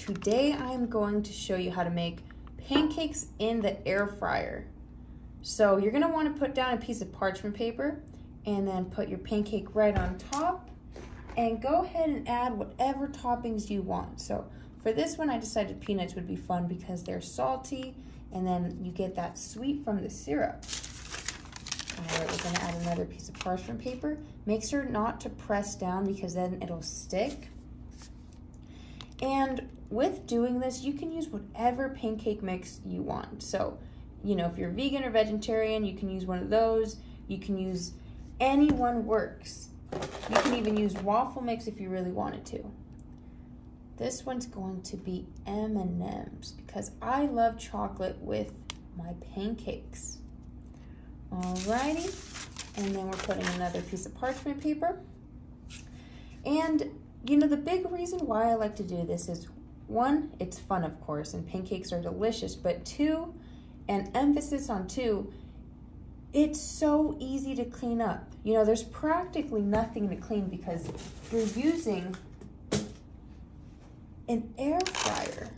Today I'm going to show you how to make pancakes in the air fryer. So you're gonna wanna put down a piece of parchment paper and then put your pancake right on top and go ahead and add whatever toppings you want. So for this one, I decided peanuts would be fun because they're salty and then you get that sweet from the syrup. All right, we're gonna add another piece of parchment paper. Make sure not to press down because then it'll stick. And with doing this, you can use whatever pancake mix you want. So, you know, if you're vegan or vegetarian, you can use one of those. You can use any one works. You can even use waffle mix if you really wanted to. This one's going to be M&M's because I love chocolate with my pancakes. Alrighty, and then we're putting another piece of parchment paper. And you know, the big reason why I like to do this is, one, it's fun, of course, and pancakes are delicious, but two, and emphasis on two, it's so easy to clean up. You know, there's practically nothing to clean because you're using an air fryer.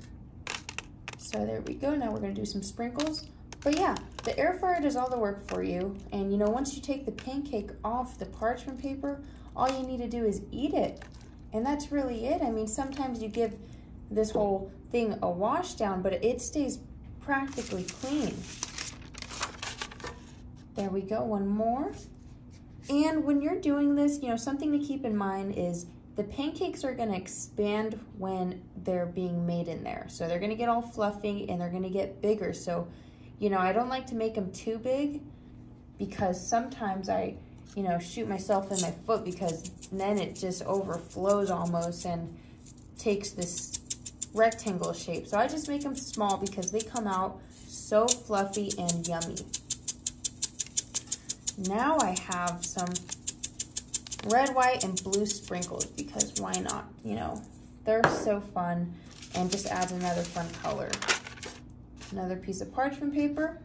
So there we go. Now we're gonna do some sprinkles. But yeah, the air fryer does all the work for you. And you know, once you take the pancake off the parchment paper, all you need to do is eat it. And that's really it. I mean, sometimes you give this whole thing a wash down, but it stays practically clean. There we go, one more. And when you're doing this, you know, something to keep in mind is the pancakes are gonna expand when they're being made in there. So they're gonna get all fluffy and they're gonna get bigger. So, you know, I don't like to make them too big because sometimes I, you know, shoot myself in my foot because then it just overflows almost and takes this rectangle shape. So I just make them small because they come out so fluffy and yummy. Now I have some red, white, and blue sprinkles because why not? You know, they're so fun and just adds another fun color. Another piece of parchment paper.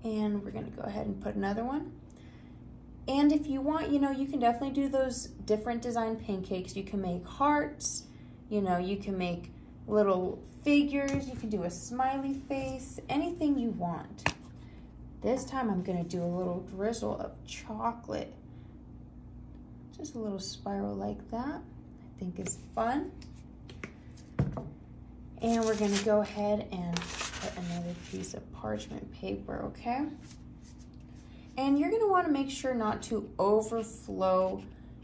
And we're gonna go ahead and put another one. And if you want, you know, you can definitely do those different design pancakes. You can make hearts, you know, you can make little figures, you can do a smiley face, anything you want. This time I'm gonna do a little drizzle of chocolate. Just a little spiral like that, I think is fun. And we're gonna go ahead and put another piece of parchment paper, okay? And you're gonna wanna make sure not to overflow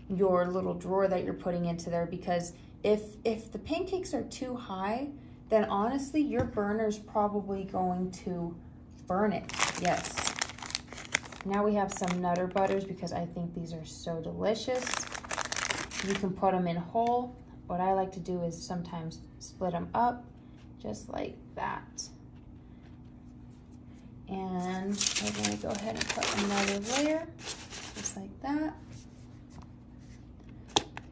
your little drawer that you're putting into there because if the pancakes are too high, then honestly, your burner's probably going to burn it, yes. Now we have some Nutter Butters because I think these are so delicious. You can put them in whole. What I like to do is sometimes split them up, just like that. And we're gonna go ahead and put another layer, just like that.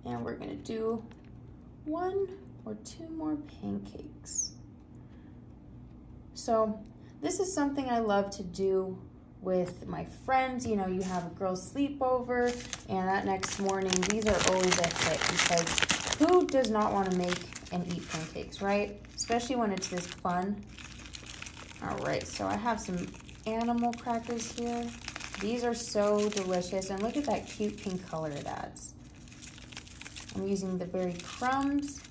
And we're gonna do one or two more pancakes. So this is something I love to do with my friends. You know, you have a girls' sleepover and that next morning, these are always a hit because who does not wanna make and eat pancakes, right? Especially when it's this fun. All right, so I have some animal crackers here. These are so delicious, and look at that cute pink color it adds. I'm using the berry crumbs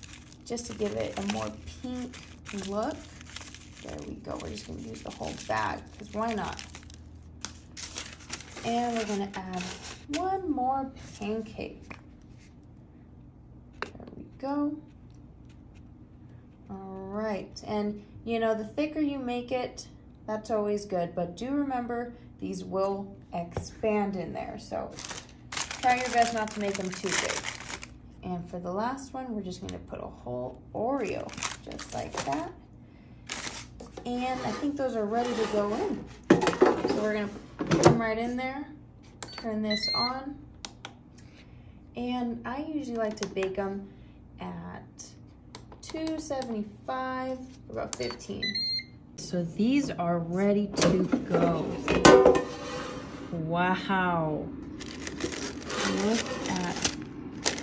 just to give it a more pink look. There we go, we're just gonna use the whole bag, because why not? And we're gonna add one more pancake. There we go. All right, and you know, the thicker you make it, that's always good, but do remember these will expand in there, so try your best not to make them too big. And for the last one, we're just gonna put a whole Oreo, just like that. And I think those are ready to go in. So we're gonna put them right in there, turn this on, and I usually like to bake them at 275 for about 15. So these are ready to go. Wow. Look at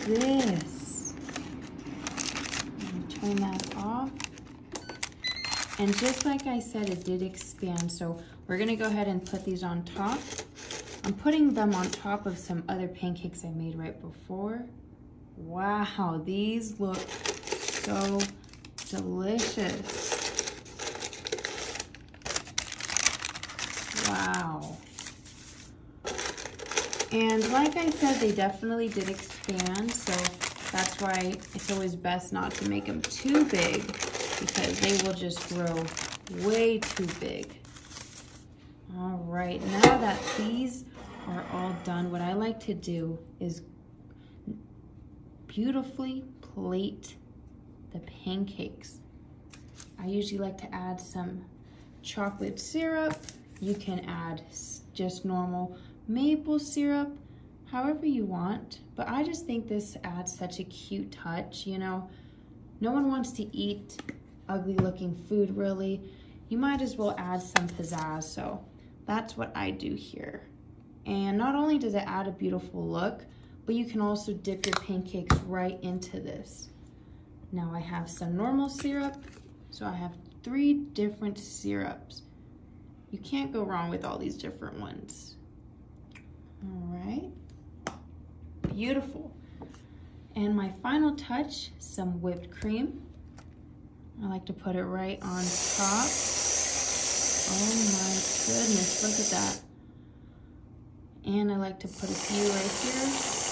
this. I'm gonna clean that off. And just like I said, it did expand. So we're gonna go ahead and put these on top. I'm putting them on top of some other pancakes I made right before. Wow, these look so delicious. Wow. And like I said, they definitely did expand, so that's why it's always best not to make them too big, because they will just grow way too big. All right, now that these are all done, what I like to do is beautifully plate the pancakes. I usually like to add some chocolate syrup. You can add just normal maple syrup, however you want, but I just think this adds such a cute touch, you know. No one wants to eat ugly looking food, really. You might as well add some pizzazz, so that's what I do here. And not only does it add a beautiful look, but you can also dip your pancakes right into this. Now I have some normal syrup, so I have 3 different syrups. You can't go wrong with all these different ones. All right, beautiful. And my final touch, some whipped cream. I like to put it right on top. Oh my goodness, look at that. And I like to put a few right here.